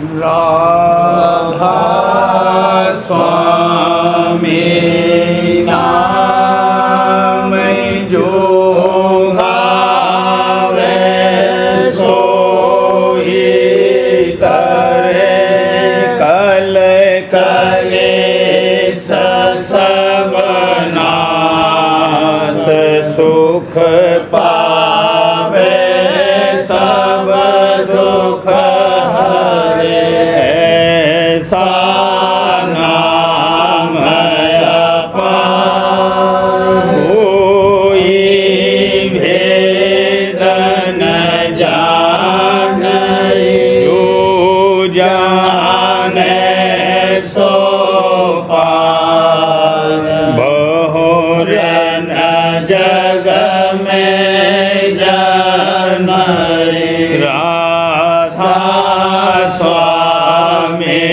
राधा स्वामी नाम जो गावे सोई तरे कल कलेश सब नाश सुख पावे सब दुख हरे ऐसा नाम अपार कोई भेद न जाने जो जाने सो पार बहुरन जग में जाने राधा स्वामी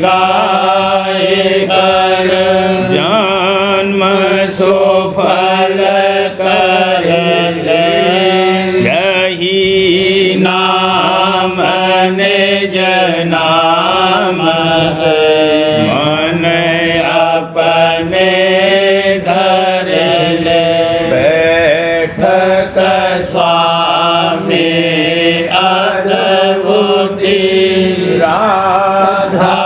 गाय कर जन्म सुफल कर यही नाम निज नाम है मन अपने धर ले बैठक स्वामी अद्भुति राधा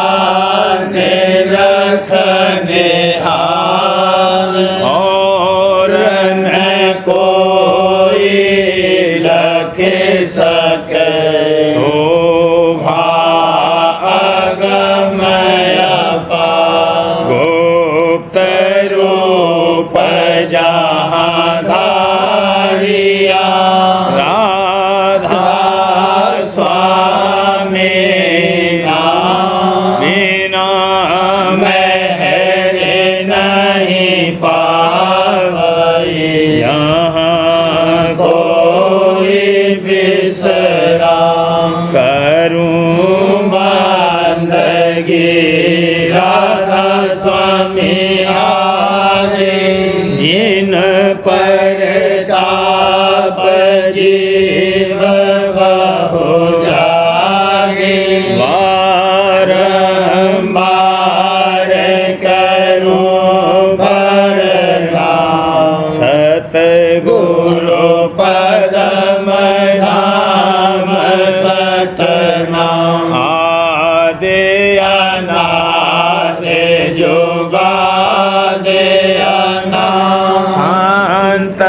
ने रखने हार और न कोई लख सके शोभा अगमय अपार गुप्त रूप जहाँ धारिया राधा स्वामी बिना महर नहीं पावई यहाँ कोई विश्राम करूं बंदगी राधा स्वामी आए जिन पर ताप जीव बहु जागे बारंबार करूं भरनाम सतगुरु पदम धाम सतनाम आदि अनादि जुगादि अनाम शांत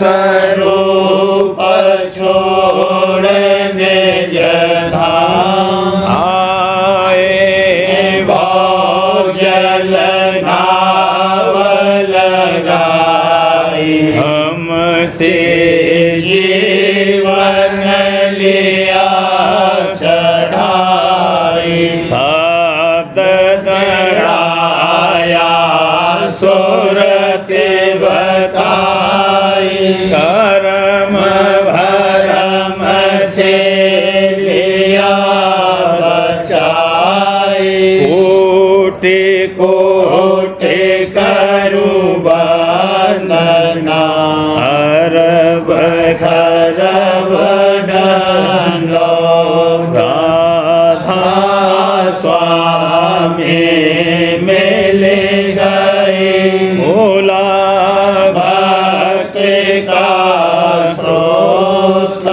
स्वरूप छोड़ निज धाम आए भौजल नाव लगाई हमसे जीवन लिया चढ़ाई शब्द दराया सुरते बताई कर्म भरम से लिया बचाई कोटि कोटि करूं वंदना अरब खरब डलो राधा स्वामी मिल गए भोला भक्ति का स्रोत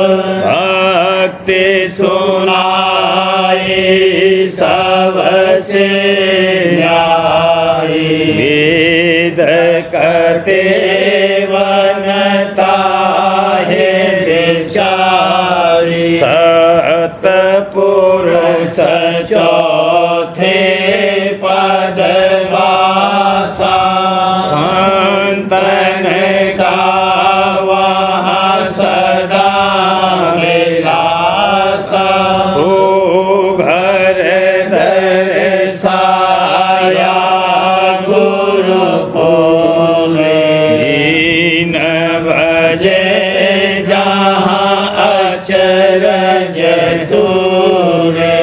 भक्ति सुनाई सबसे न्यायी वेद करते वनता है विचारी सतपुरुष चौथे पदवासा संतन का वहाँ सदा विलासा ओ घर दर्शाया गुरुकुल दीन बजे जहाँ अचरज तूरे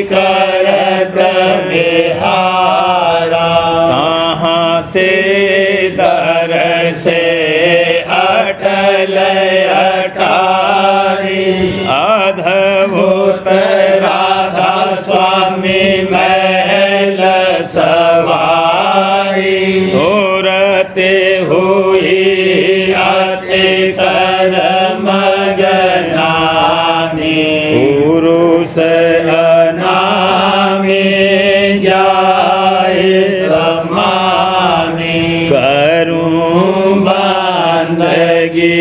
करत बिहारा। कहाँ से दरसे अटल अटारी। अद्भुत राधा स्वामी महल सवारी। सूरते हुई अति कर्म जनानी। पुरुष अनामी जाए समानी। करूं बंदगी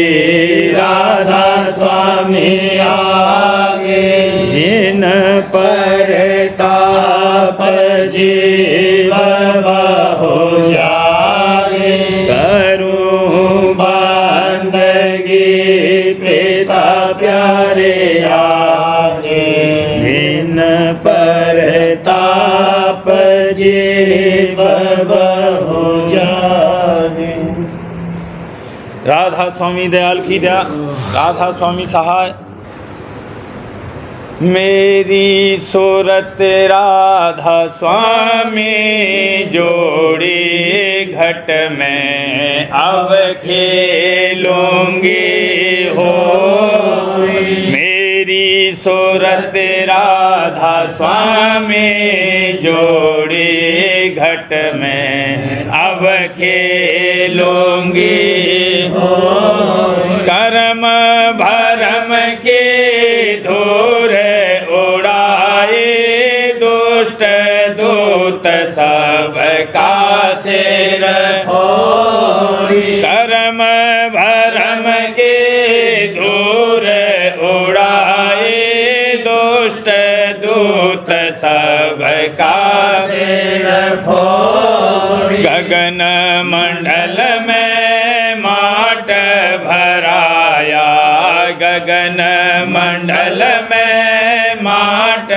राधा स्वामी आगे। जिन पर ताप जीव बहु जागे। करूं बंदगी पिता प्यारे आगे। जिन पर ताप जीव बहु जागे। राधा स्वामी दयाल की दया। राधा स्वामी सहाय। मेरी सूरत राधा स्वामी जोड़ी घट में अब खेलूंगी हो। मेरी सूरत राधा स्वामी जोड़ी घट में अब खेलूंगी हो। कर्म भरम के धूर उड़ाए दुष्ट दूत सब का सिर फोड़ी। कर्म भरम के धूर उड़ाए दुष्ट दूत सब का सिर फोड़ी। गगन मंडल में माट भराया। गगन मंडल में माट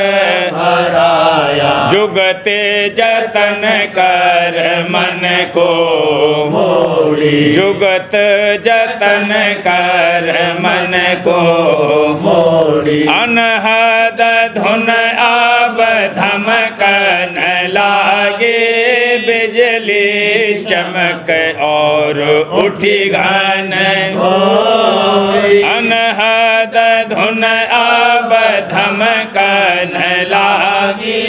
भराया। जुगते जतन कर मन को मोड़ी। जुगत जतन कर मन को मोड़ी। अनहद धुन अब धमकन लागे। बिजली चमक और उठी घन घोरी। अनहद धुन अब धमकन लागी।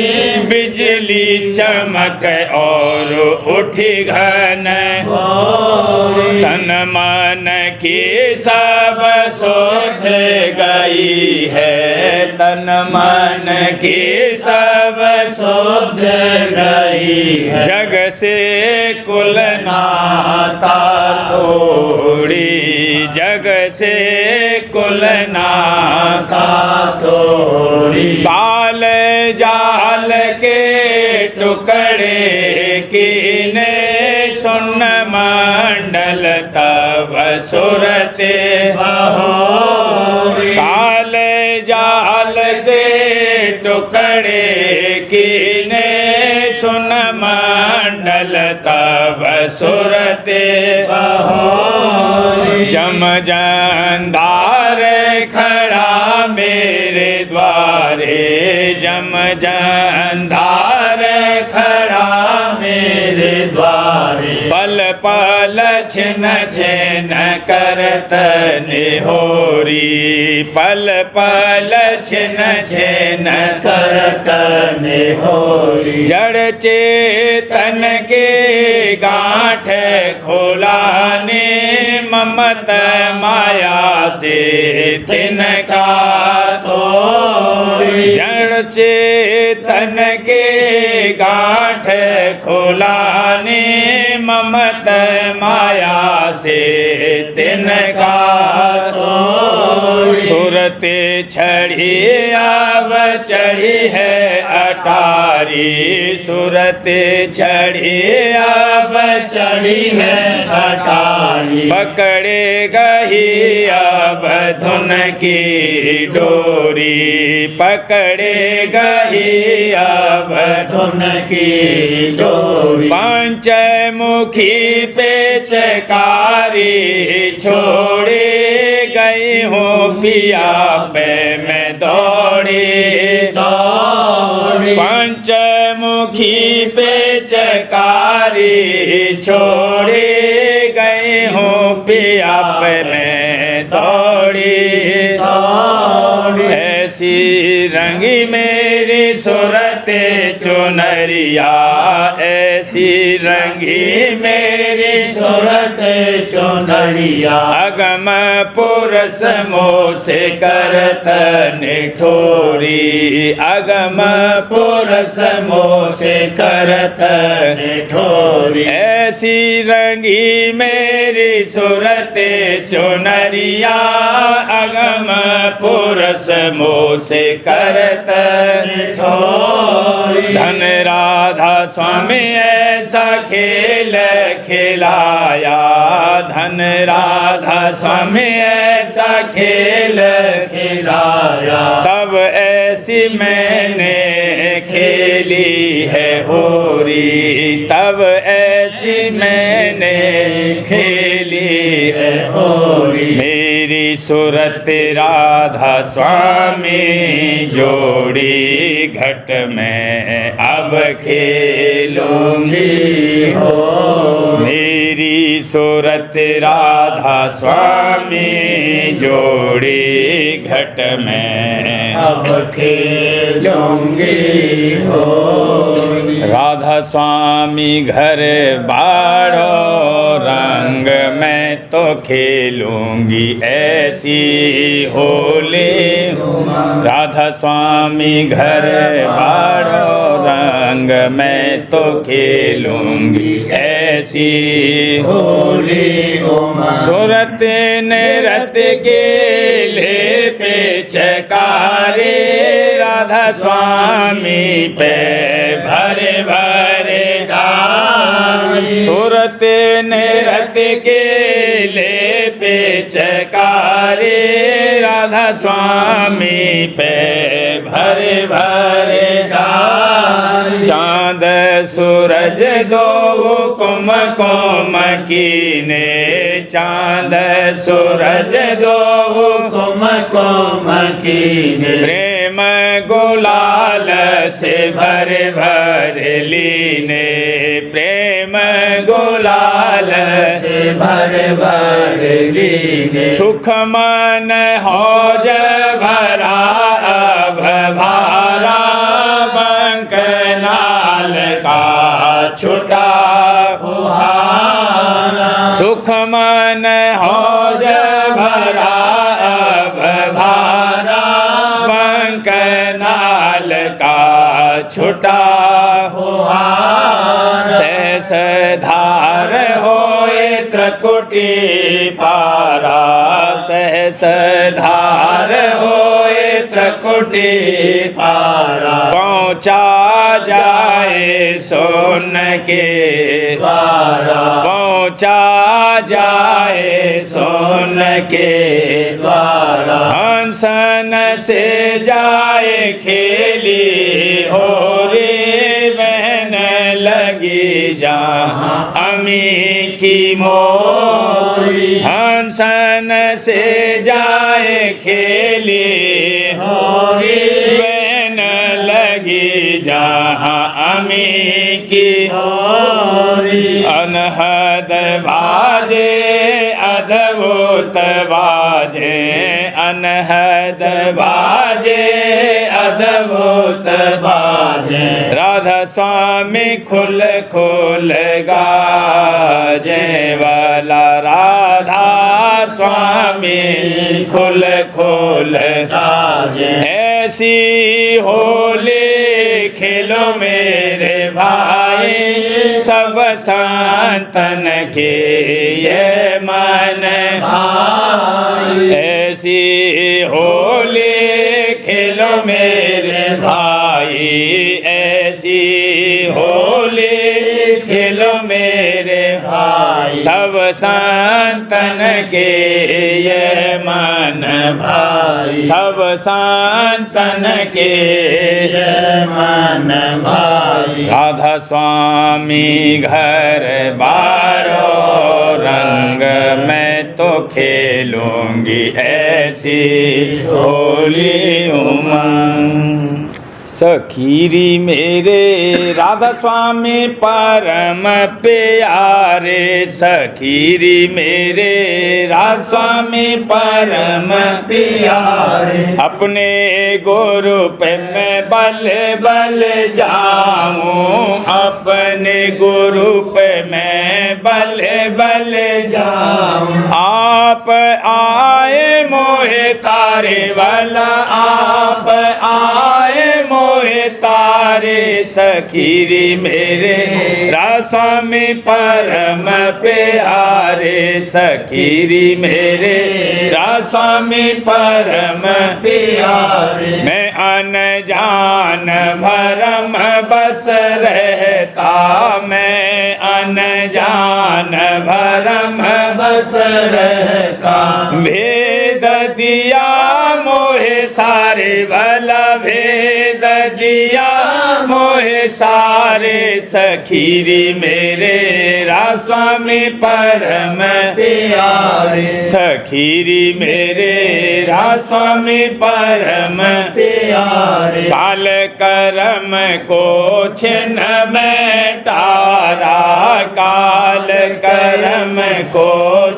बिजली चमक और उठी घन घोरी। तन मन की सब सोध गई है। तन मन की सब सोध गई है। जग से कुल नाता तोड़ी। जग से कुल नाता तोड़ी। काल जाल के टुकड़े कीने। सुन मंडल तब सुरते बहोरी। काल जाल के टुकड़े कीने। सुन मंडल तब सुरते बहोरी। जम जंदार खड़ा मेरे द्वारे। जम जंदार खड़ा मेरे द्वारे। पल पल छिन छिन करत निहोरी। पल पल छिन छिन करत निहोरी। जड़ चेतन के गांठ खोलाने। ममत माया से तिनका तोड़ी। जड़ चेतन के गांठ खोलाने। ममत माया से तिनका तोड़ी। सुरते छड़ी अब चढ़ी है अटारी। सुरते छड़ी अब चढ़ी है अटारी। पकड़े गही अब धुन की डोरी। पकड़े गही अब धुन की डोरी। पंचमुखी पेचकारी छोड़े गई हूँ पिया पे मैं दौड़ी। नोखी पेचकारी छोड़ी गई हूँ पिया पे मैं दौड़ी ऐसी रंगी मेरी सूरत चुनरिया ऐसी रंगी मेरी सूरत चुनरिया अगम पुरस मोह से करत निठोरी अगम पुरस मोह से करत निठोरी ऐसी रंगी मेरी सूरत चुनरिया अगम पुरस मोह से करत निठोरी धन राधा स्वामी ऐसा खेल खिलाया धन राधा स्वामी ऐसा खेल खिलाया तब ऐसी मैंने खेली है होरी तब ऐसी मैंने खेली है होरी मेरी सूरत राधा स्वामी जोड़ी घट में अब खेलूंगी हो मेरी सूरत राधा स्वामी जोड़ी घट में अब खेलूंगी हो राधा स्वामी घर बाड़ो रंग में तो खेलूंगी ऐसी होली राधा स्वामी घर बाड़ो रंग में तो खेलूंगी ऐसी होली सूरत नृत के ले पेचकारी राधा स्वामी पे भरे भरे डाली सूरत नृत के ले पेचकारी राधा स्वामी पे भरे भरे डाली चांद सूरज दो कुम कुम कीने चांद सूरज दो कुम कुम कीने प्रेम गुलाल से भर भर लीने प्रेम गुलाल से भर भर लीने सुख मन हौज भरा अब भारा बंक नाल का छुटा सुख मन हौज भरा अब भारा बंक नाल का छुटा सहस धार होए त्रिकुटी पारा सहस धार होए त्रिकुटी पारा पहुँचा जाए सोन के द्वारा पहुँचा जाए सोन के द्वारा हंसन से जाए खेली हो रे बहन लगी जहाँ अमी की मोरी हंसन से जाए खेली हो रे बहन लगी जहाँ अमी की होरी अनहद बाजे अद्भुत बाजे अनहद बाजे अद्भुत बाजे राधा स्वामी खुल खुल गाजे वाला राधा स्वामी खुल खुल गाजे ऐसी होली खेलो मेरे भाई सब संतन के ये मन भाई ऐसी होली खेलो मेरे भाई ऐसी होली खेलो मेरे भाई सब संतन के ये मन भाई सब संतन के ये मन भाई राधा स्वामी घर बारो रंग मैं तो खेलूंगी ऐसी होली उमंग सखीरी मेरे राधा स्वामी परम प्यारे, सखीरी मेरे राधा स्वामी परम प्यारे। अपने गुरु पे मैं बल बल जाऊं, अपने गुरु पे मैं बल बल जाऊं। आप आए मोहे तारे वाला, आप आए मोहे तारे, सखीरी मेरे रास्वामी परम प्यारे, सखीरी मेरे रास्वामी परम प्यारे। मैं अनजान भरम बस रहता, मैं अनजान भरम बस रहता। भेद दिया मोहे सारे भला, भेद दिया मोहे सारे, सखीरी मेरे रास्वामी परम प्यारे। सखीरी मेरे रास्वामी परम प्यारे। काल करम को छिन्न में टारा, काल करम को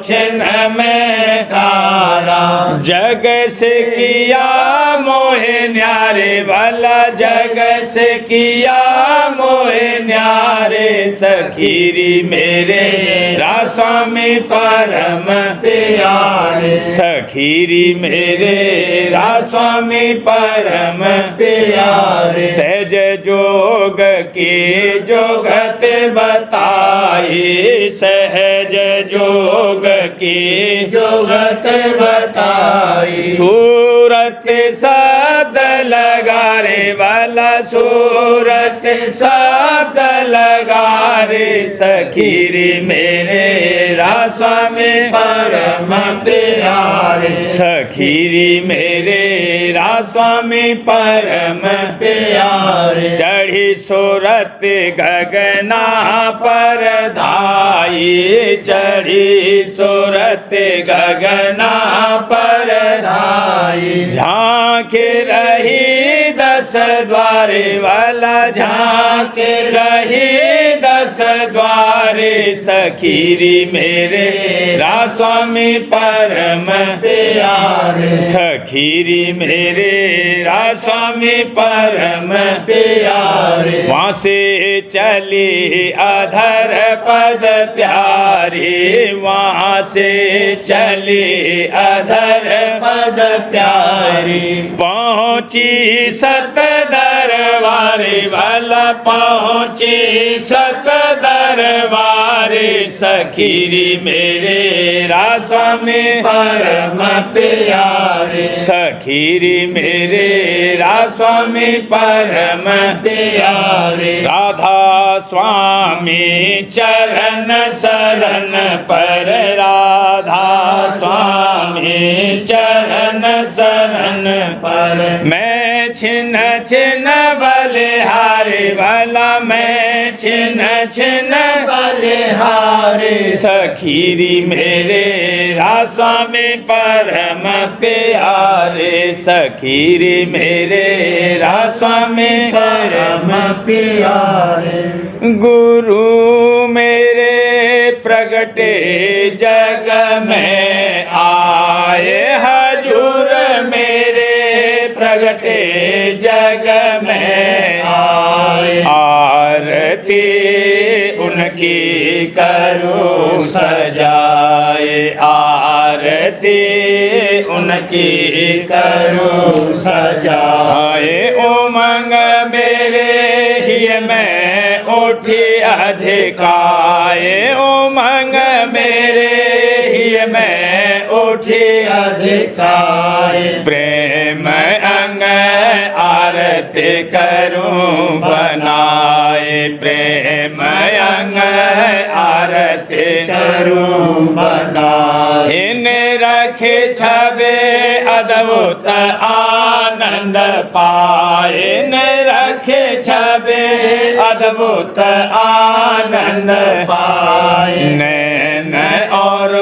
छिन्न में तारा। जग से किया मोहे न्यारे भला, जग से किया मोहे न्यारे, सखीरी मेरे रास्वामी परम प्यारे। सखीरी मेरे रास्वामी परम प्यारे। सहज जोग की जोगत बताई, सहज जोग की जोगत बताई। सूरत शब्द लगा रे वाला, सूरत शब्द लगा रे, सखीरी मेरे रास्वामी परम प्यारे। सखीरी मेरे रास्वामी परम प्यारे। चढ़ी सूरत गगना पर धाई, चढ़ी सूरत गगना पर धाई। झांके रही दस द्वारे वाला, झांके रही दस द्वारे, सखीरी मेरे रास्वामी परम प्यारे। सखीरी मेरे रास्वामी परम प्यारे। वहाँ से चली अधर पद प्यारी, वहाँ से चली अधर पद प्यारी। पहुँची सत दरबारे वाला, पहुँची सत दरबारे, सखीरी मेरे रास्वामी परम प्यारे। सखीरी मेरे रास्वामी परम प्यारे। राधा स्वामी चरण शरण पर, राधा स्वामी चरण शरण पर। मैं छिन छिन बलिहारी भला, मैं छिन छिन बलिहारी। सखीरी मेरे रास्वामी परम प्यारे, सखीरी मेरे रास्वामी परम प्यारे। गुरु मेरे प्रगटे जग में आए, हजूर मेरे प्रगटे जग में आए। आरती उनकी करूं सजाए, आरती उनकी करूं सजाए। उमंग मेरे ही में उठी अधिकाए, उमंग मेरे ही में उठी अधिकाए। प्रेम अंग आरती करूं बनाए, प्रेम अंग आरती करूं बनाए। इन रखे छबे अद्भुत आनंद पाए, इन रखे छबे अद्भुत आनंद पाए। नैन और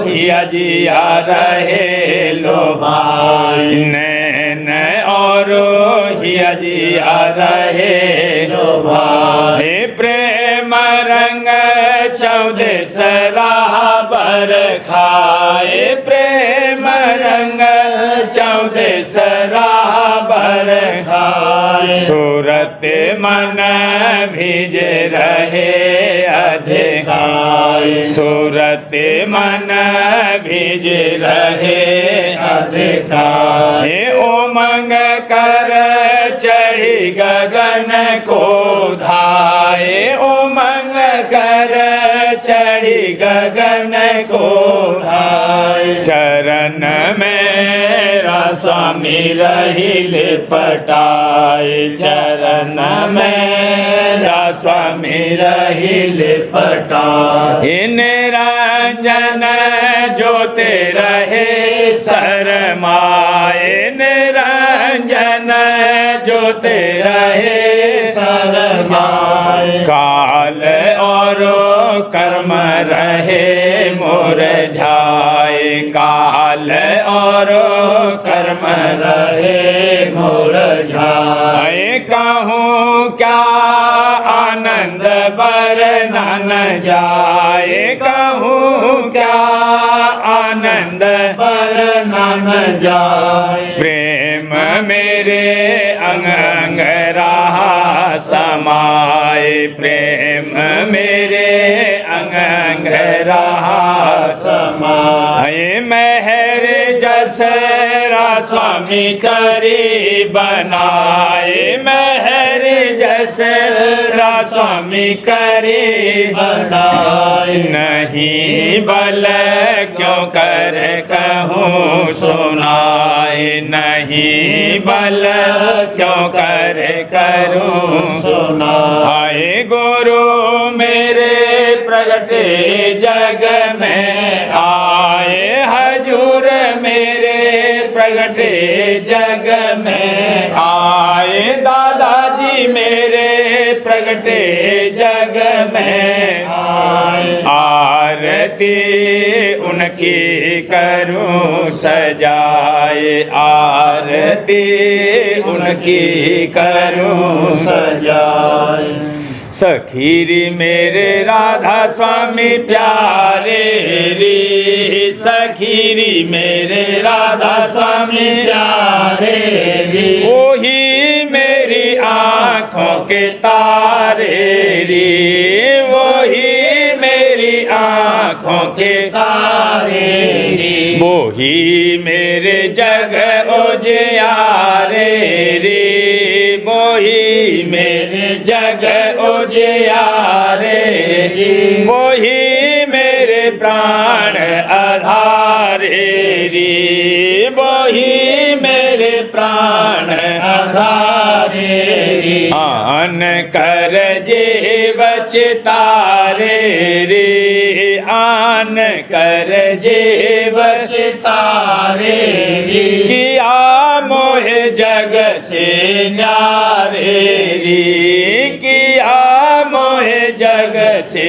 हिया जिया रहे लो भाई, नैन और अजिया रहे भाई हे प्रेम रंग 14 सराह बर खाए प्रेम रंग 14 सराह बर खाए सूरत मन भिज रहे अधिकाय सूरत मन भिज रहे अधिकाय हे उमंग कर चढ़ी गगन को धाये उमंग कर चढ़ी गगन को धाये चरण मेरा स्वामी रही लिपटाए चरण मेरा स्वामी रही लिपटाए निरंजन ज्योति रहे शरमाए निरंजन ज्योति रहे शरमाए काल और कर्म रहे मुरझाए काल और कर्म रहे मुरझाए कहूँ क्या आनंद वर्णन जाए कहूँ क्या आनंद वर्णन जाए प्रेम मेरे अंग अंग रहा समाए प्रेम मेरे अंग अंग रहा समाए मेहर जसरा स्वामी करी बनाए मेहर जसरा स्वामी करी बनाए नहीं बल क्यों कर कहूँ सुनाए नहीं बल क्यों कर करूँ सुनाए गुरु मेरे प्रगटे जग में आए हजूर मेरे प्रगटे जग में आए दादाजी मेरे प्रगटे जग में आए आरती उनकी करूं सजाए आरती उनकी करूं सजाए सखीरी मेरे राधा स्वामी प्यारे री सखीरी मेरे राधा स्वामी प्यारे री वही मेरी आँखों के तारे री वही मेरी आँखों के तारे री वही मेरे जग उजियारे रे वही मेरे जग उजियारे वही मेरे प्राण आधारे रे वही मेरे प्राण आधारे री आन कर जीव चितारे रे आन कर जीव तारे री किया मोहे जग से न्यारे रे किया मोहे जग से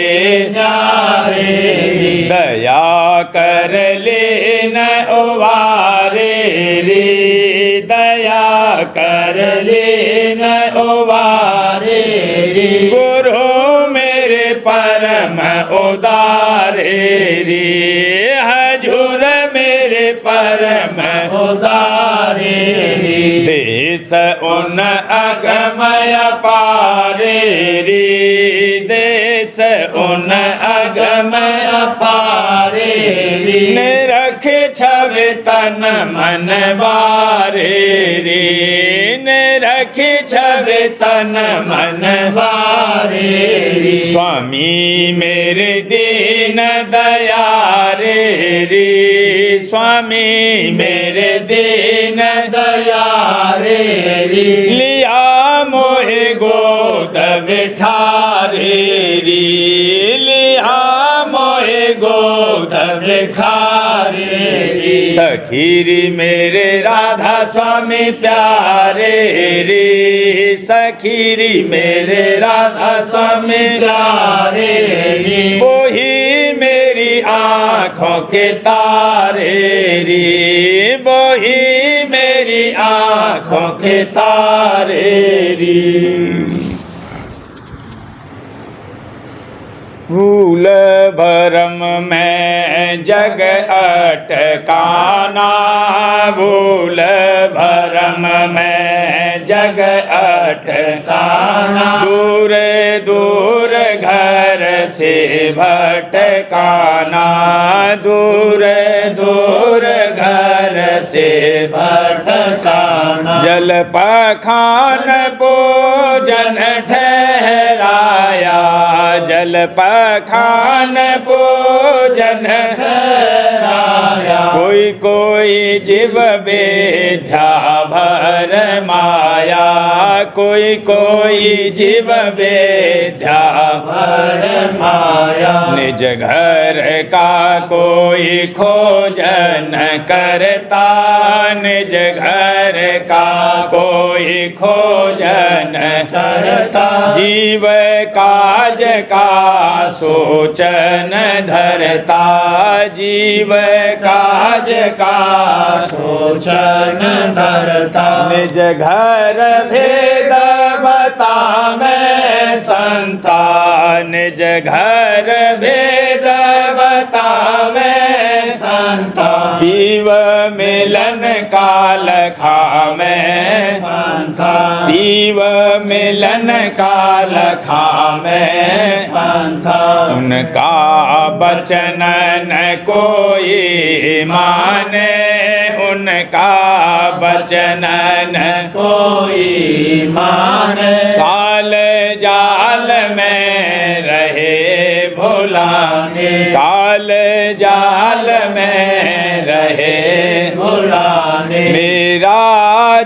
न्यारे री दया कर लेन उवारे रे दया कर लेन उवारे री गुरु मेरे परम उदारे रे हजूर मेरे परम उदारे री देश उन अगमय पारे रे देश उन अगमय पारे री निरख छवि तन मन बारे रे निरख छवि तन मन बारे री स्वामी मेरे दीन दयारे रे स्वामी मेरे दीन दयारे री लिया मोहे गोद बिठारे रे लिया मोहे गोद बिठारे रे सखीरी मेरे राधा स्वामी प्यारे रे सखीरी मेरे राधा स्वामी प्यारे री वही मेरी आँखों के तारे रे वही मेरी आँखों के तारे री। भूल भरम में जग अटकाना, भूल भरम में जग अटकाना, दूर दूर घर से भटकाना, दूर दूर घर से भटकाना, जल पखान पूजन ठहराया, जल पखान पूजन ठहराया, कोई कोई जीव विद्या भर माया, कोई कोई जीव विद्या भर माया, निज घर का कोई खोजन करता, निज घर का कोई खोजन करता, जीव काज का सोचन धरता, जीव काज का सोचन धरता, निज घर भेद बता मैं संता, निज घर भेद बता मैं संता, पीव मिलन काल खा मैं पंथा, पीव मिलन काल खा मैं पंथा, उनका बचन न कोई माने, उनका बचन न कोई माने, काल जाल में रहे भुलाने, काल जाल में रहे भुलाने, मेरा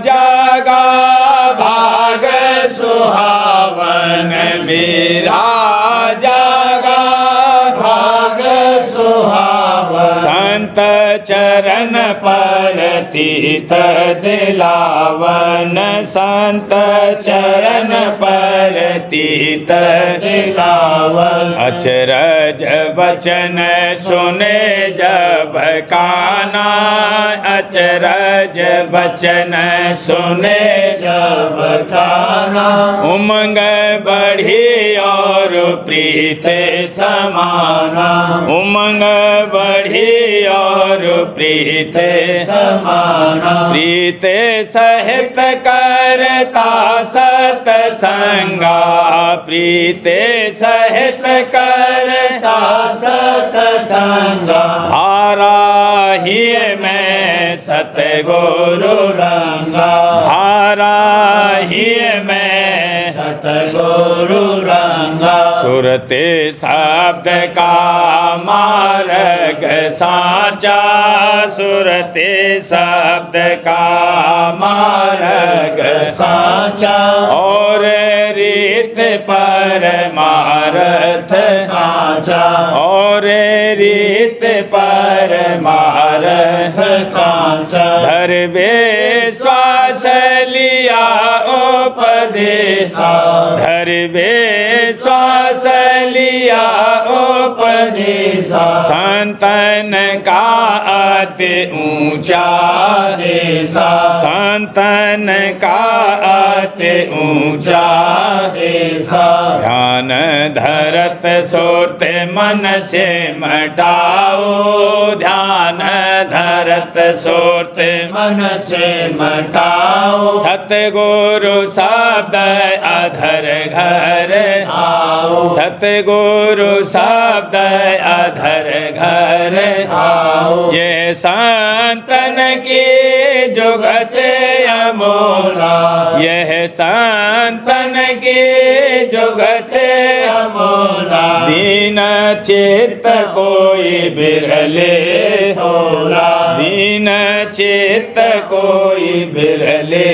जागा भाग सुहावन, मेरा जागा भाग सुहावन, संत चरण पर तीत दिलावन, संत चरण पर तीत दिलावन, अचरज बचन सुने जब काना, अचरज बचन सुने जब काना, उमंग बढ़ी और प्रीत समाना, उमंग बढ़ी और प्रीत समाना, प्रीत सहित करता सतसंगा, प्रीत सहित करता सतसंगा, धारा ही मैं सतगुरु रंगा, धारा ही मैं सतगुरु रंगा, सुरते शब्द का मार्ग साचा, सुरते शब्द का मार्ग साचा, और रीत परमारथ काचा, और रीत परमारथ काचा, धर विश्वास लिया उपदेशा, धर विश्वास लिया उपदेशा, संतन का अति ऊंचा देसा, संतन का अति ऊंचा देसा, ध्यान धरत सोते मन से मटाओ, ध्यान धरत सोते मन से मटाओ, सतगुरु शब्द अधर घर आओ, सतगुरु शब्द अधर घर आओ, ये संतन की जुगत अमोला, यह संतन की जुगत अमोला, दीन चित्त कोई बिरले तोला, दीन चित्त कोई बिरले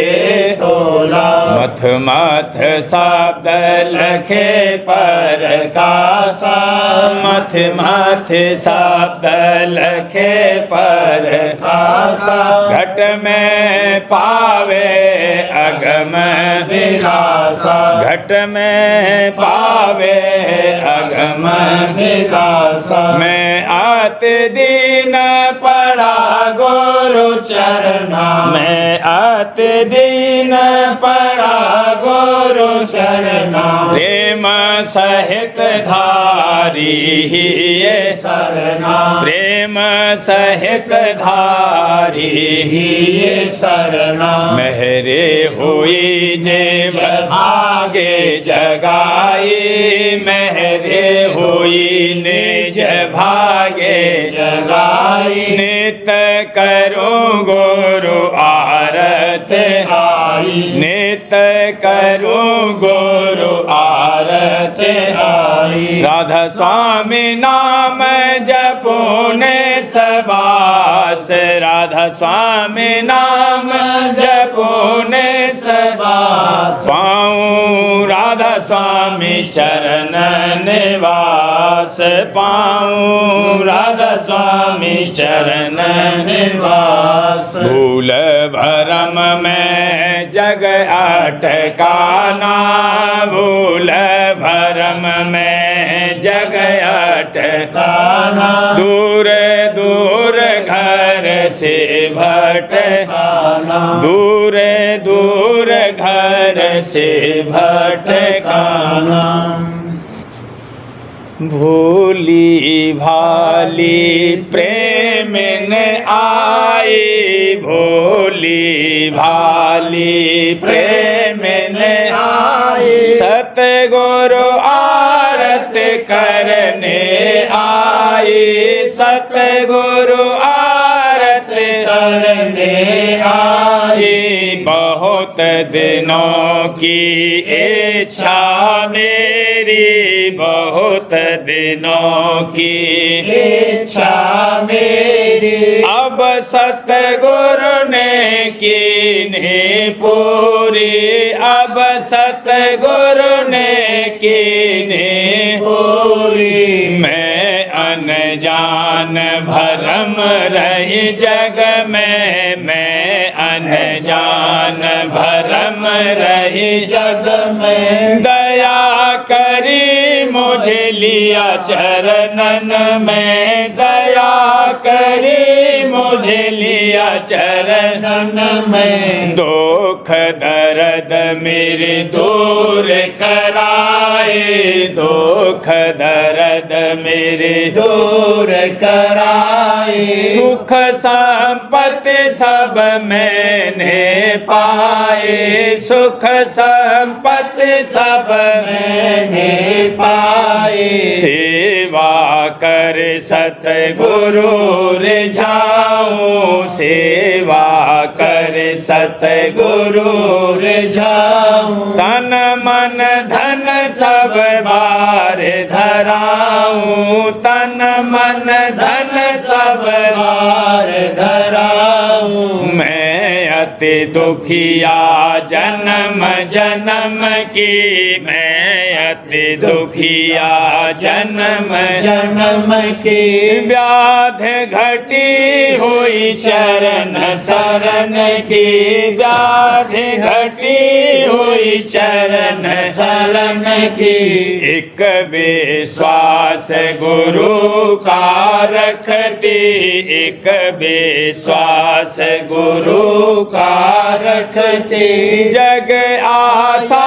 तोला, मथ मथ शब्द लखे पर कासा, मथ मथ शब्द लखे पर कासा, घट में पावे अगम विलासा, घट में पावे अगम विलासा, मैं आत दीन पड़ा गो गुरु चरना मैं अति दीन पड़ा गुरु चरना प्रेम सहित धारी ये सरना प्रेम सहित धारी ये सरना मेहरे हुई जेब भागे जगाई मेहरे हुई निज भागे जगाई नित करूं गुरु आरत आई नित करूं गुरु आरत आई राधा स्वामी नाम जपूने सबास राधा स्वामी नाम जपूने सबास पाऊं राधा स्वामी चरण निवास पाऊं राधा स्वामी चरण निवास भूल भरम में जग अटकाना भूल भरम में जग अटकाना दूर दूर घर से भटकाना दूर दूर घर से भटकाना भोली भाली प्रेम ने आई भोली भाली प्रेम ने आई सतगुरु आरत करने आई सतगुरु आरत करने आई बहुत दिनों की इच्छा मेरी बहुत दिनों की इच्छा मेरी अब सतगुरु ने कीन्ही पूरी अब सतगुरु ने कीन्ही पूरी मैं अनजान भरम रही जग में मैं अनजान भरम रही जग में दया करी मुझे लिया चरणन में दया करी मुझे लिया चरणन में दुख दर्द मेरे दूर कराए दुख दर्द मेरे दूर कराए सुख संपत्ति सब मैंने पाए सुख संपत्ति सब मैंने पाए सेवा कर सतगुरु रिझाऊं सेवा कर सतगुरु रिझाऊं तन मन धन सब बार धराऊं तन मन धन सब बार धराऊं मैं अति दुखिया जन्म जन्म की मैं अति दुखिया जन्म जन्म की व्याध घटी हुई चरण शरण की व्याध घटी हुई चरण शरण की एक विश्वास गुरु का रखती एक विश्वास गुरु का रखती जग आशा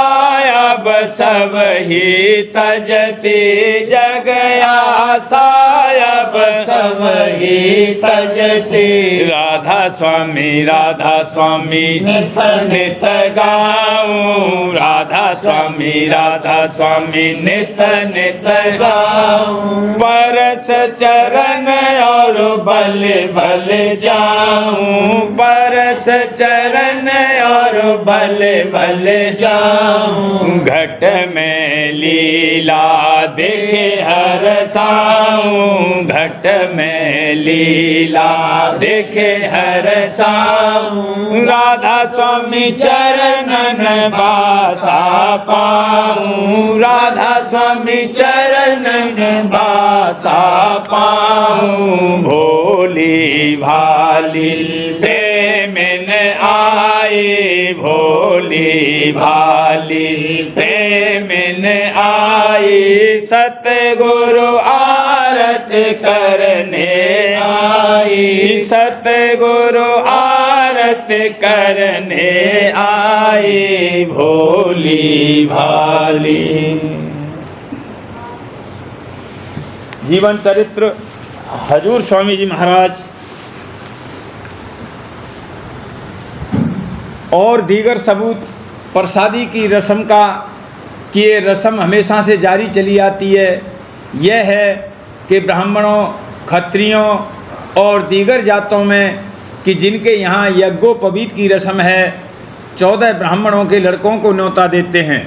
अब सब ही तजती जग आशा अब सब ही तजती राधा स्वामी नित नित गाऊं राधा स्वामी नित नित गाऊं परस चरण और बल बल जाऊं परस चरण और बल बल जाऊं घट में लीला देखे हर साऊं घट में लीला देखे हर साऊं राधा स्वामी चरणन बासा पाऊं राधा स्वामी चरणन बासा पाऊं भोली भाली प्रेम न आई भोली भाली प्रेम न आई सतगुरु आरत करने आई सतगुरु व्रत करने आए भोली भाली। जीवन चरित्र हजूर स्वामी जी महाराज और दीगर सबूत प्रसादी की रस्म का कि ये रस्म हमेशा से जारी चली आती है। यह है कि ब्राह्मणों, क्षत्रियों और दीगर जातों में कि जिनके यहाँ यज्ञोपवीत की रस्म है, 14 ब्राह्मणों के लड़कों को न्योता देते हैं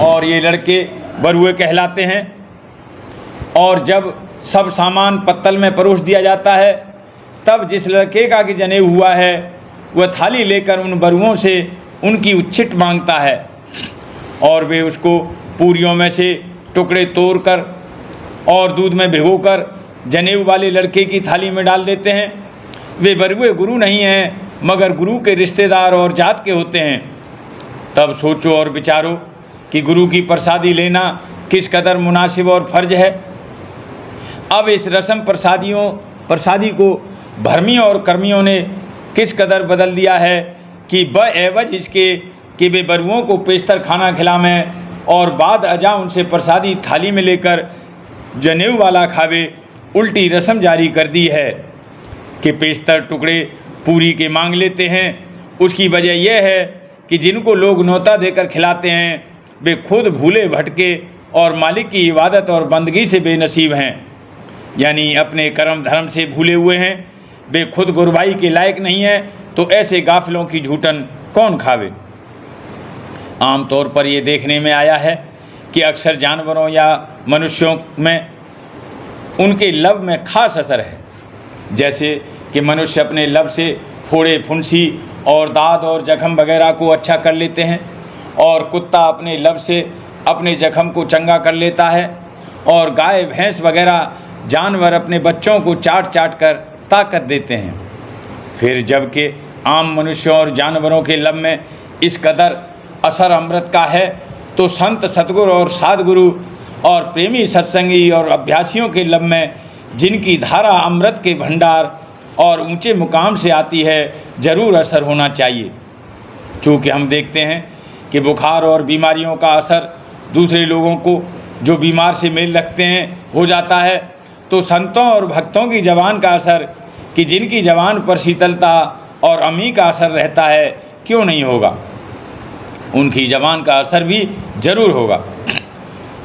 और ये लड़के बरुए कहलाते हैं। और जब सब सामान पत्तल में परोस दिया जाता है, तब जिस लड़के का कि जनेऊ हुआ है वह थाली लेकर उन बरुओं से उनकी उच्छिट मांगता है और वे उसको पूरियों में से टुकड़े तोड़कर और दूध में भिगोकर जनेऊ वाले लड़के की थाली में डाल देते हैं। वे बरुए गुरु नहीं हैं, मगर गुरु के रिश्तेदार और जात के होते हैं। तब सोचो और विचारो कि गुरु की प्रसादी लेना किस कदर मुनासिब और फर्ज है। अब इस रस्म प्रसादी को भरमियों और कर्मियों ने किस कदर बदल दिया है कि बएवज इसके कि वे बरुओं को पेशतर खाना खिलावें और बाद अजा उनसे प्रसादी थाली में लेकर जनेऊ वाला खावे, उल्टी रस्म जारी कर दी है कि पेशतर टुकड़े पूरी के मांग लेते हैं। उसकी वजह यह है कि जिनको लोग न्योता देकर खिलाते हैं वे खुद भूले भटके और मालिक की इबादत और बंदगी से बेनसीब हैं, यानी अपने कर्म धर्म से भूले हुए हैं। वे खुद गुरबाई के लायक नहीं है, तो ऐसे गाफिलों की झूठन कौन खावे। आमतौर पर ये देखने में आया है कि अक्सर जानवरों या मनुष्यों में उनके लब में खास असर है। जैसे कि मनुष्य अपने लब से फोड़े, फुंसी और दाद और जख्म वगैरह को अच्छा कर लेते हैं, और कुत्ता अपने लब से अपने जख्म को चंगा कर लेता है, और गाय, भैंस वगैरह जानवर अपने बच्चों को चाट चाट कर ताकत देते हैं। फिर जबकि आम मनुष्यों और जानवरों के लब में इस कदर असर अमृत का है, तो संत, सतगुरु और साधगुरु और प्रेमी सत्संगी और अभ्यासियों के लब में जिनकी धारा अमृत के भंडार और ऊंचे मुकाम से आती है, जरूर असर होना चाहिए। चूँकि हम देखते हैं कि बुखार और बीमारियों का असर दूसरे लोगों को जो बीमार से मेल रखते हैं हो जाता है, तो संतों और भक्तों की जबान का असर कि जिनकी जबान पर शीतलता और अमी का असर रहता है, क्यों नहीं होगा। उनकी जबान का असर भी जरूर होगा।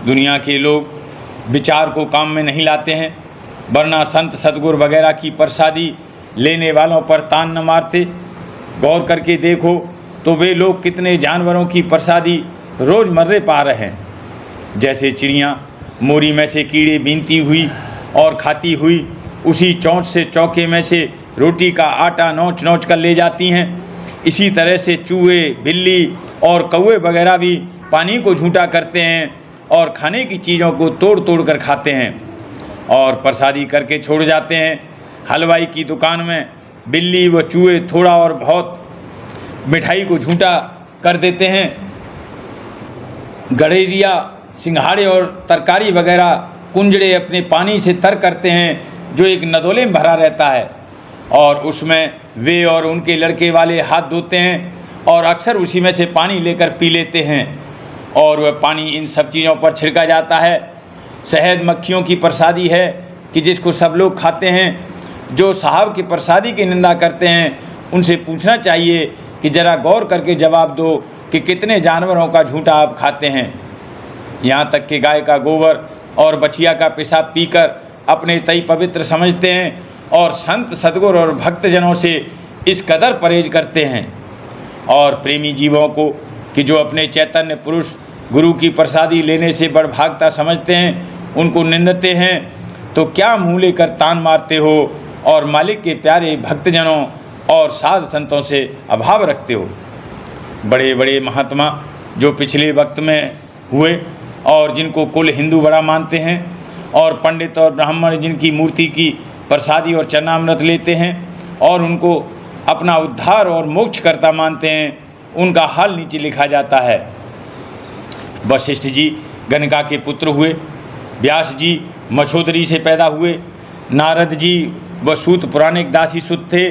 दुनिया के लोग विचार को काम में नहीं लाते हैं, वरना संत, सतगुरु वगैरह की प्रसादी लेने वालों पर तान न मारते। गौर करके देखो तो वे लोग कितने जानवरों की प्रसादी रोज़मर्रे पा रहे हैं। जैसे चिड़ियाँ मोरी में से कीड़े बीनती हुई और खाती हुई उसी चोंच से चौके में से रोटी का आटा नोच नोच कर ले जाती हैं, इसी तरह से चूहे, बिल्ली और कौवे वगैरह भी पानी को झूठा करते हैं और खाने की चीज़ों को तोड़ तोड़ कर खाते हैं और प्रसादी करके छोड़ जाते हैं। हलवाई की दुकान में बिल्ली व चूहे थोड़ा और बहुत मिठाई को झूठा कर देते हैं। गड़ेरिया, सिंघाड़े और तरकारी वगैरह कुंजड़े अपने पानी से तर करते हैं, जो एक नदोले में भरा रहता है, और उसमें वे और उनके लड़के वाले हाथ धोते हैं और अक्सर उसी में से पानी लेकर पी लेते हैं, और वह पानी इन सब चीज़ों पर छिड़का जाता है। शहद मक्खियों की प्रसादी है कि जिसको सब लोग खाते हैं। जो साहब की प्रसादी की निंदा करते हैं, उनसे पूछना चाहिए कि ज़रा गौर करके जवाब दो कि कितने जानवरों का झूठा आप खाते हैं। यहाँ तक कि गाय का गोबर और बछिया का पेशाब पीकर अपने तय पवित्र समझते हैं और संत, सद्गुरु और भक्तजनों से इस कदर परहेज करते हैं। और प्रेमी जीवों को कि जो अपने चैतन्य पुरुष गुरु की प्रसादी लेने से बड़भागता समझते हैं, उनको निंदते हैं, तो क्या मुँह लेकर तान मारते हो और मालिक के प्यारे भक्तजनों और साध संतों से अभाव रखते हो। बड़े बड़े महात्मा जो पिछले वक्त में हुए और जिनको कुल हिंदू बड़ा मानते हैं, और पंडित और ब्राह्मण जिनकी मूर्ति की प्रसादी और चरणामृत लेते हैं और उनको अपना उद्धार और मोक्षकर्ता मानते हैं, उनका हाल नीचे लिखा जाता है। वशिष्ठ जी गणका के पुत्र हुए, व्यास जी मछोदरी से पैदा हुए, नारद जी व सूत पुराणिक दासी सुत थे,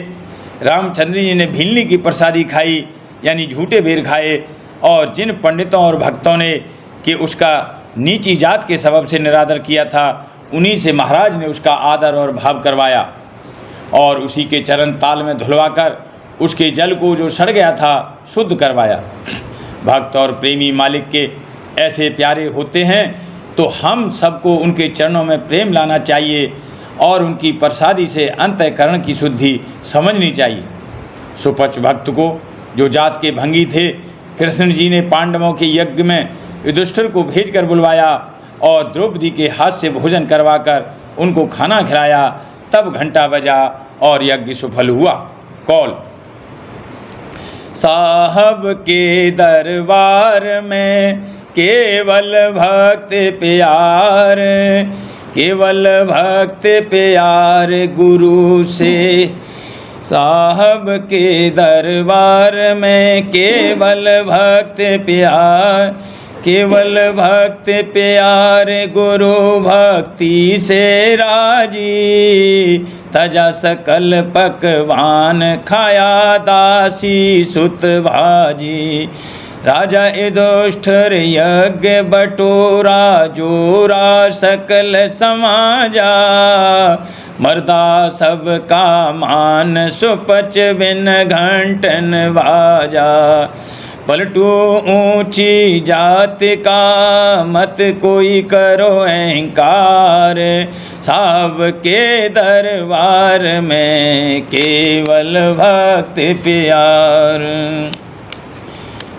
रामचंद्र जी ने भीलनी की प्रसादी खाई, यानी झूठे बेर खाए, और जिन पंडितों और भक्तों ने कि उसका नीची जात के सबब से निरादर किया था, उन्हीं से महाराज ने उसका आदर और भाव करवाया और उसी के चरण ताल में धुलवाकर उसके जल को जो सड़ गया था शुद्ध करवाया। भक्त और प्रेमी मालिक के ऐसे प्यारे होते हैं तो हम सबको उनके चरणों में प्रेम लाना चाहिए और उनकी प्रसादी से अंतःकरण की शुद्धि समझनी चाहिए। सुपच भक्त को जो जात के भंगी थे, कृष्ण जी ने पांडवों के यज्ञ में युधिष्ठिर को भेजकर बुलवाया और द्रौपदी के हाथ से भोजन करवाकर उनको खाना खिलाया। तब घंटा बजा और यज्ञ सफल हुआ। कौल साहब के दरबार में केवल भक्त प्यार, केवल भक्त प्यार गुरु से। साहब के दरबार में केवल भक्त प्यार, केवल भक्त प्यार गुरु भक्ति से राजी। तजा सकल पकवान खाया दासी सुत भाजी। राजा युधिष्ठिर यज्ञ बटोरा जोरा सकल समाजा। मर्दा सब का मान सुपच बिन घंटन बाजा। पलटू ऊंची जात का मत कोई करो अहंकार। साहब के दरबार में केवल भक्त प्यार।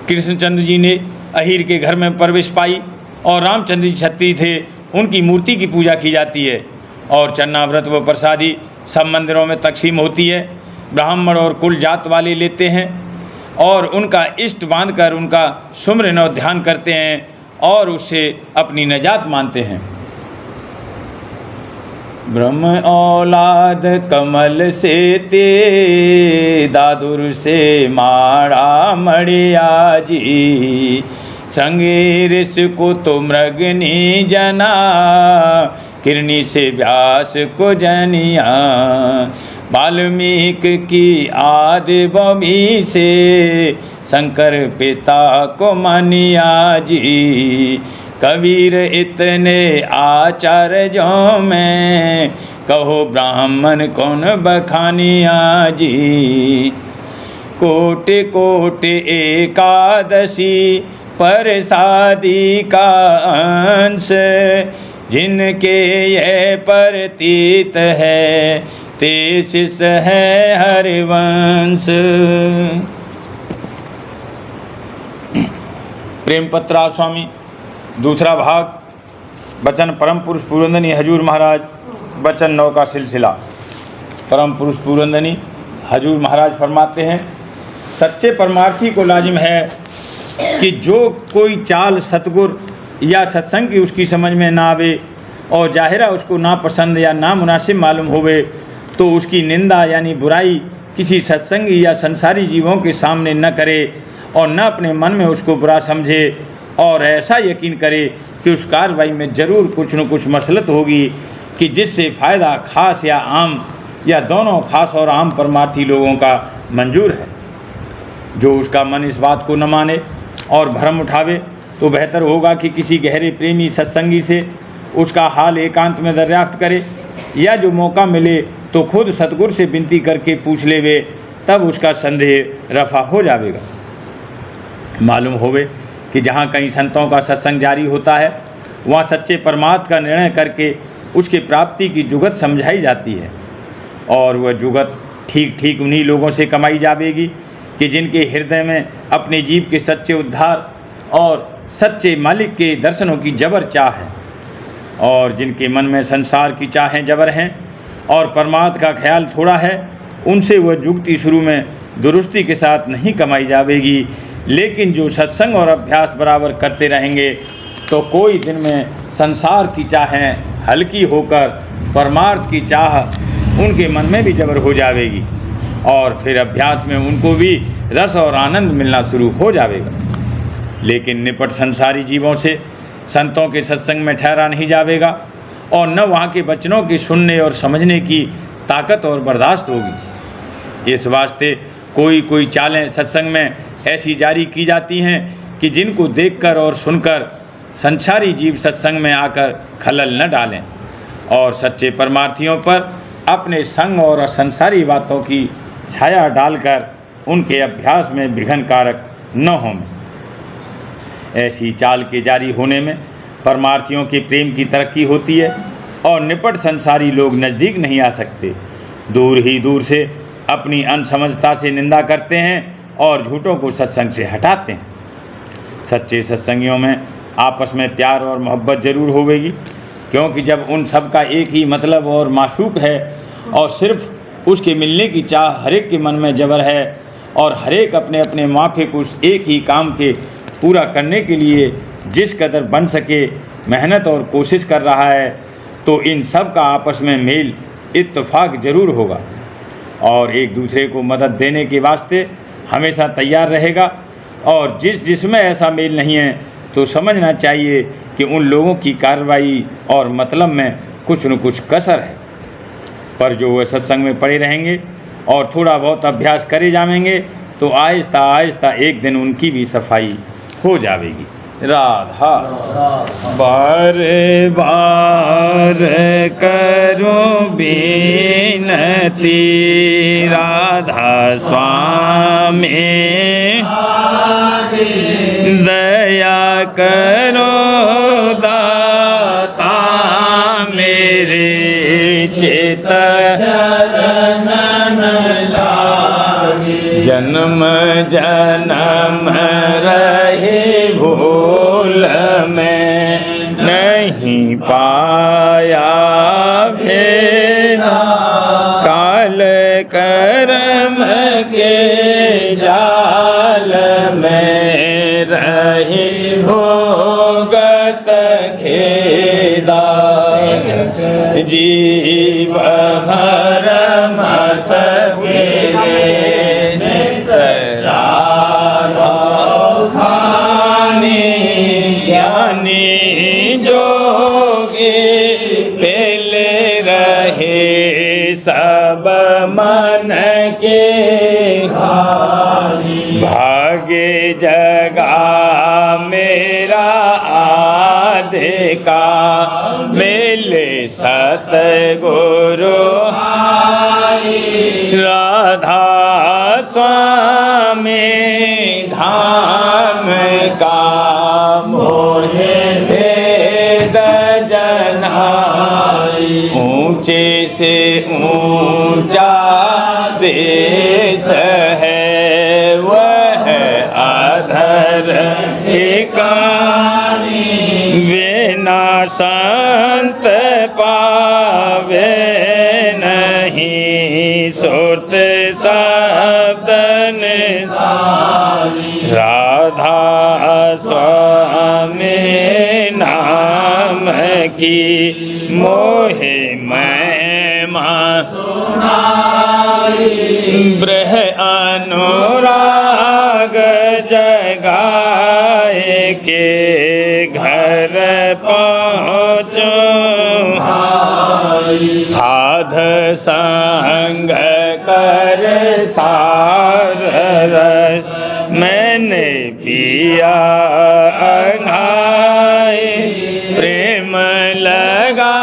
कृष्णचंद्र जी ने अहीर के घर में प्रवेश पाई और रामचंद्र जी क्षत्रिय थे, उनकी मूर्ति की पूजा की जाती है और चन्नाव्रत व प्रसादी सब मंदिरों में तकसीम होती है। ब्राह्मण और कुल जात वाले लेते हैं और उनका इष्ट बांधकर उनका सुमरन और ध्यान करते हैं और उससे अपनी निजात मानते हैं। ब्रह्म औलाद कमल से ते, दादुर से माड़ा मड़िया जी। संगेरिस को तो मृगनी जना, किरनी से व्यास को जनिया। वाल्मीकि की आदि बमी से, शंकर पिता को मनिया जी। कबीर इतने आचार्यों में, कहो ब्राह्मण कौन बखानिया जी। कोट कोट एकादशी प्रसादी का अंश, जिनके यह प्रतीत है ते शिष है हरिवंश। प्रेम पत्रा स्वामी दूसरा भाग। वचन परम पुरुष पूरंदनी हजूर महाराज। वचन 9 का सिलसिला। परम पुरुष पूरंदनी हजूर महाराज फरमाते हैं, सच्चे परमार्थी को लाजिम है कि जो कोई चाल सतगुर या सत्संग की उसकी समझ में ना आवे और जाहिरा उसको नापसंद या नामुनासिब मालूम होवे तो उसकी निंदा यानी बुराई किसी सत्संगी या संसारी जीवों के सामने न करे और न अपने मन में उसको बुरा समझे और ऐसा यकीन करे कि उस कार्रवाई में ज़रूर कुछ न कुछ मसलत होगी कि जिससे फ़ायदा खास या आम या दोनों खास और आम परमार्थी लोगों का मंजूर है। जो उसका मन इस बात को न माने और भ्रम उठावे तो बेहतर होगा कि किसी गहरे प्रेमी सत्संगी से उसका हाल एकांत में दरियाफ्त करे या जो मौका मिले तो खुद सतगुरु से विनती करके पूछ लेवे, तब उसका संदेह रफा हो जाएगा। मालूम होवे कि जहाँ कहीं संतों का सत्संग जारी होता है वहाँ सच्चे परमात्मा का निर्णय करके उसकी प्राप्ति की जुगत समझाई जाती है और वह जुगत ठीक ठीक उन्हीं लोगों से कमाई जाएगी कि जिनके हृदय में अपने जीव के सच्चे उद्धार और सच्चे मालिक के दर्शनों की जबर चाह है और जिनके मन में संसार की चाहें जबर हैं और परमात्मा का ख्याल थोड़ा है, उनसे वह जुगती शुरू में दुरुस्ती के साथ नहीं कमाई जाएगी। लेकिन जो सत्संग और अभ्यास बराबर करते रहेंगे तो कोई दिन में संसार की चाहें हल्की होकर परमार्थ की चाह उनके मन में भी जबर हो जाएगी और फिर अभ्यास में उनको भी रस और आनंद मिलना शुरू हो जाएगा। लेकिन निपट संसारी जीवों से संतों के सत्संग में ठहरा नहीं जाएगा और न वहाँ के वचनों की सुनने और समझने की ताकत और बर्दाश्त होगी। इस वास्ते कोई कोई चालें सत्संग में ऐसी जारी की जाती हैं कि जिनको देखकर और सुनकर संसारी जीव सत्संग में आकर खलल न डालें और सच्चे परमार्थियों पर अपने संग और असंसारी बातों की छाया डालकर उनके अभ्यास में विघ्न कारक न हों। ऐसी चाल के जारी होने में परमार्थियों के प्रेम की तरक्की होती है और निपट संसारी लोग नज़दीक नहीं आ सकते, दूर ही दूर से अपनी अनसमझता से निंदा करते हैं और झूठों को सत्संग से हटाते हैं। सच्चे सत्संगियों में आपस में प्यार और मोहब्बत जरूर होगी, क्योंकि जब उन सब का एक ही मतलब और माशूक है और सिर्फ उसके मिलने की चाह हर एक के मन में जबर है और हर एक अपने अपने माफिक उस एक ही काम के पूरा करने के लिए जिस कदर बन सके मेहनत और कोशिश कर रहा है, तो इन सब का आपस में मेल इत्तेफाक जरूर होगा और एक दूसरे को मदद देने के वास्ते हमेशा तैयार रहेगा। और जिसमें ऐसा मेल नहीं है तो समझना चाहिए कि उन लोगों की कार्रवाई और मतलब में कुछ न कुछ कसर है। पर जो वे सत्संग में पड़े रहेंगे और थोड़ा बहुत अभ्यास करे जाएंगे तो आहिस्ता आहिस्ता एक दिन उनकी भी सफाई हो जाएगी। राधा बार बार करूं बिनती, राधा स्वामी दया करो दाता मेरे चित जन्म जन्म रहे भूल में नहीं पाया भेद, काल कर्म के जाल में रहे भोगत खेदा, जीव भर मत सब मन के भागे जगा मेरा आधे का, मेले सतगुरु राधा स्वामी धाम का मोहे भेद जनाई, ऊंचे से ऊंचा देश है वह अधर ठिकानी, बिना संत पावे नहीं सुरत शब्दन, राधा स्वामी नाम की मोहे महिमा सुनाई, ब्रह अनुराग जगाए के घर पहुँचो, साध संग कर सार रस मैंने पिया अघाए, प्रेम लगा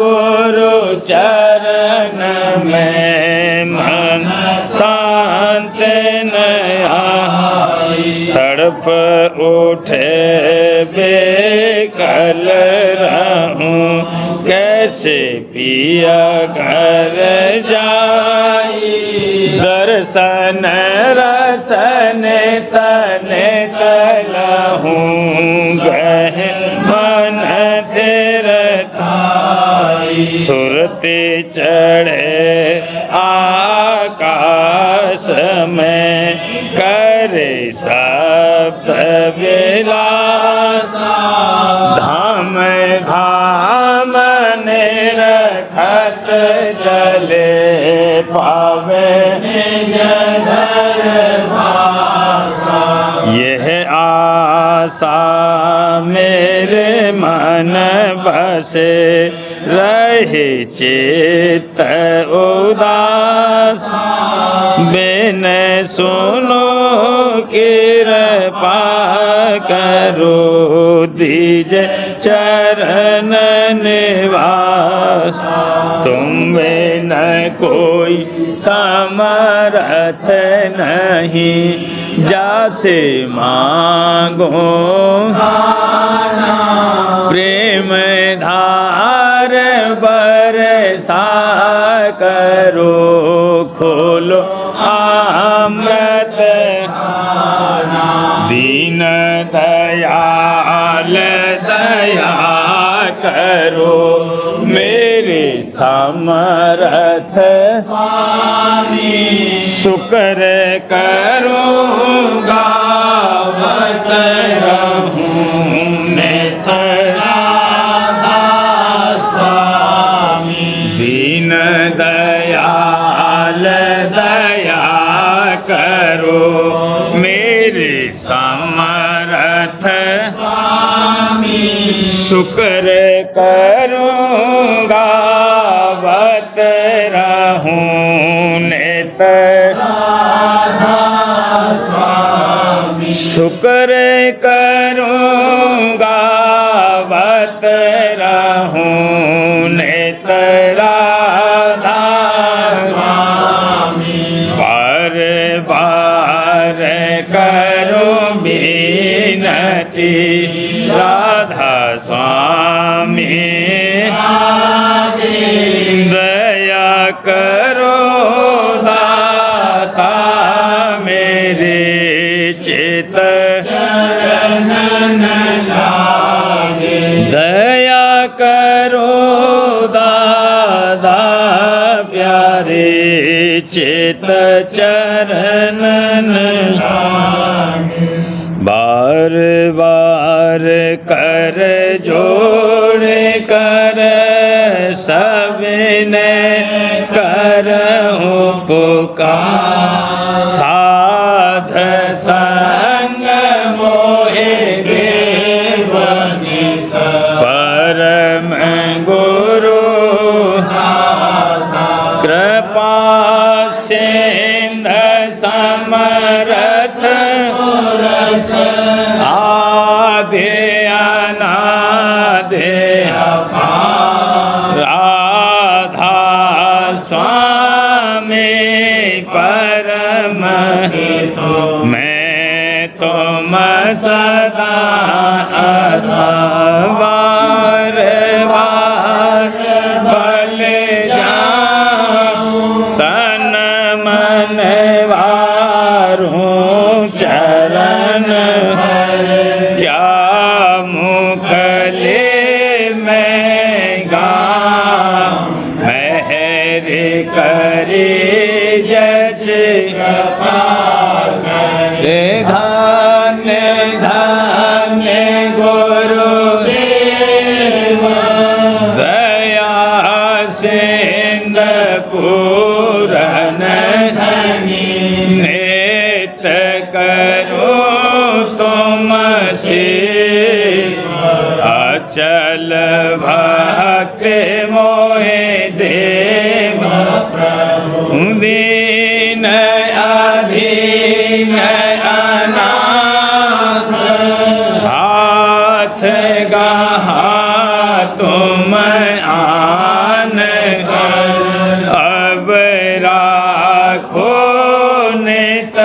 गुरु चरण में मन शांत नया, तड़प उठे बेकल रहूं कैसे पिया घर जाई, दर्शन रसन तने तलहूं गह मन तेरताई, सुरते चढ़े आकाश में करे शब्द विलासा, धाम धाम ने रखत चले पावे यह आशा मेरे मन बसे रहे चित्त उदास, बिन सुनो कृपा करो दीजे चरण निवास। तुम बिन कोई समर्थ नहीं, जासे मांगो प्रेम धार बरसा करो। खोलो अमृत दीन दयाल दया करो। मेरे समर्थ शुक्र करूँगा बत रहूँ नित दीन दयाल दया करो। मेरे समर्थ शुक्र करूँगा बत रहूँ नित शुक्र करूँगा बत रहूँ नित राधा बार बार करो विनती राधा स्वामी। दया करो दाता मेरे चित दया करो दादा प्यारे चित चरण बार बार कर जोड़ कर सबने करहूँ पुकार। साध संग मोहे देव परम गुरु कृपा सिंध समर्थ आधे अनाधे राधा स्वामी परम मैं तुम सदा अधा बार बार बल जाऊं तन मन वारूं चरण क्या मुखले मैं गाऊं मेहर करे जैसे धन्य धन्य गुरुदेव दया सिंध पूरन नित करो तुम से अचल भक्ति मोहे देव दीन अधीन अनाथ हाथ गहा तुम आन अब राखो नित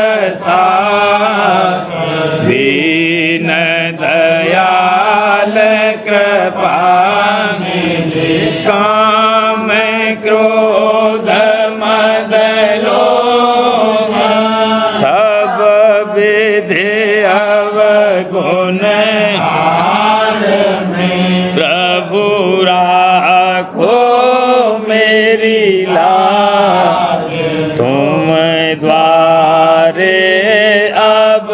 साथ दीन दयाल कृपा काम क्रोध मद लोभ सब विधि अवगुण प्रभु राखो मेरी लाज तुम द्वारे अब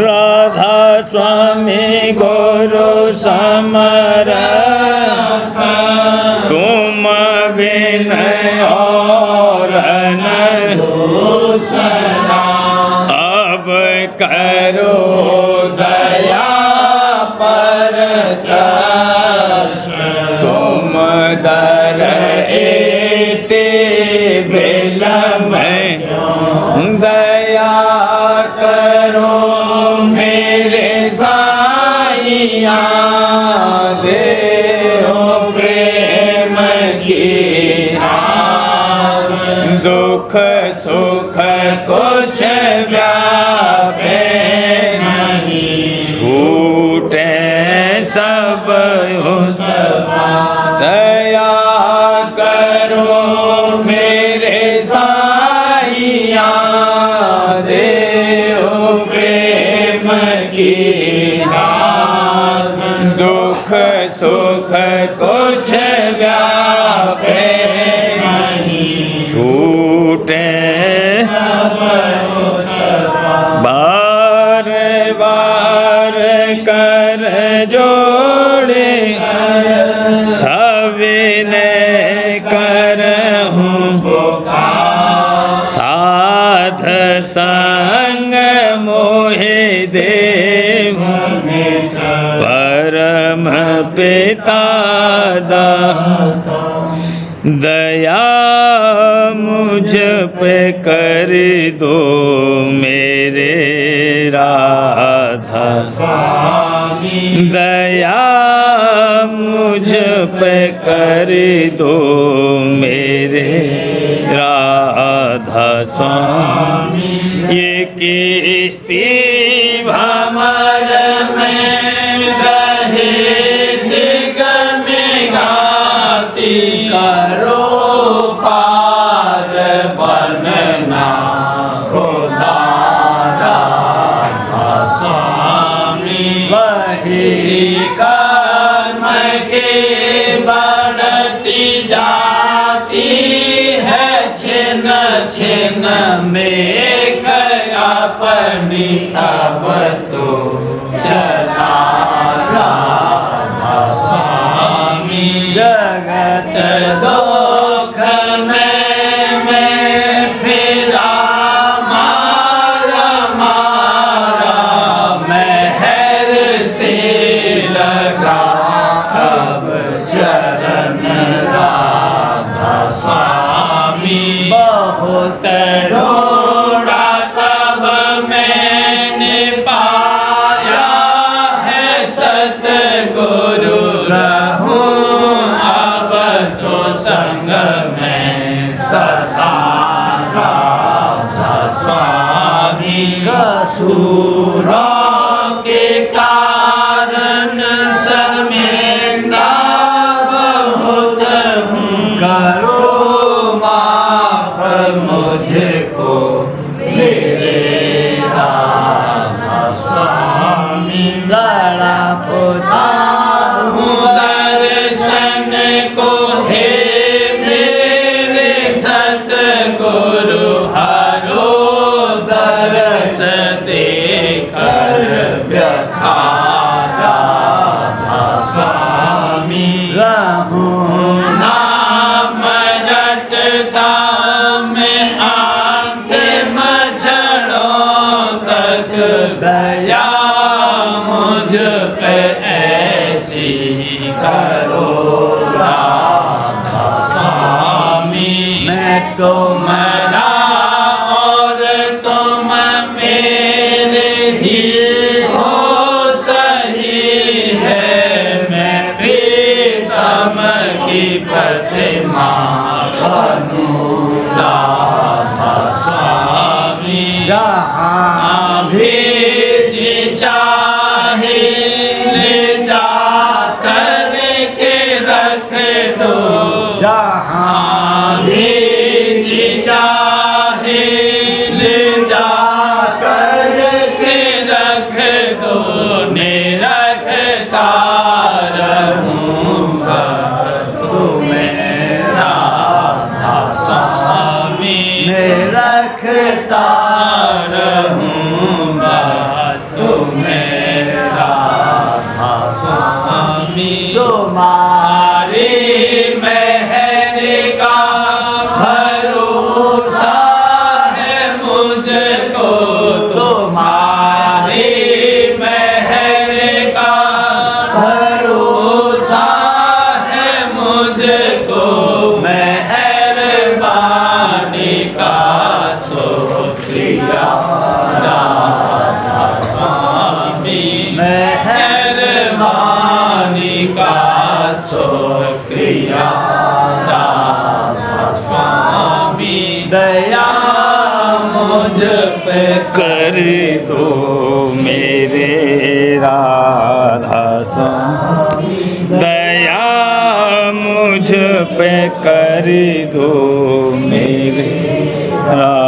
राधा स्वामी गुरु समर देहो प्रेम की दुख सुख कुछ व्यापे नहीं छूटे सब दया करो मेरे साईया देहो प्रेम की दुख सुख कुछ व्यापे नहीं छूटे बार बार कर जोड़े सविनय करहूँ साध संग मोहे देव परम पिता दया मुझ पे कर दो मेरे राधा दया मुझ पे कर दो मेरे राधा स्वामी ये किस्ती भंवर में रहे दिग में गाती करो पार बनना खुदा राधा स्वामी वही कर्म के बढ़ती जाती है छिन छिन में अपनी अब तो चला राधा स्वामी जगत दुख में फिरा मारा मारा मेहर से लगा अब चरण राधा स्वामी बहुत रोड़ा तब मैंने पाया है सतगुरु रहूं अब तो संग में सदा राधा स्वामी कसूरों के कारण शर्मिंदा बहुत हूँ करो माफ मुझको मेरे राधा स्वामी लड़ा पुता हूँ दर्शन को हे मेरे सतगुरु हरो दरस देकर व्यथा राधा स्वामी रहूं नाम रचता मैं अंतिम क्षणों तक दया मुझ पे ऐसी करो राधा स्वामी मैं तो मरा और तुम मेरे ही हो सही है मैं प्रीतम की प्रतिमा बनूं राधा स्वामी जहाँ भी जी चाहे ले जा कर के रख दो जहाँ भी जी चाहे ले जा कर के रख दो निरखता रहूँगा तुम्हें राधा स्वामी निरखता रहूँ दया मुझ पे कर दो मेरे राधा स्वामी, दया मुझ पे कर दो मेरे राधा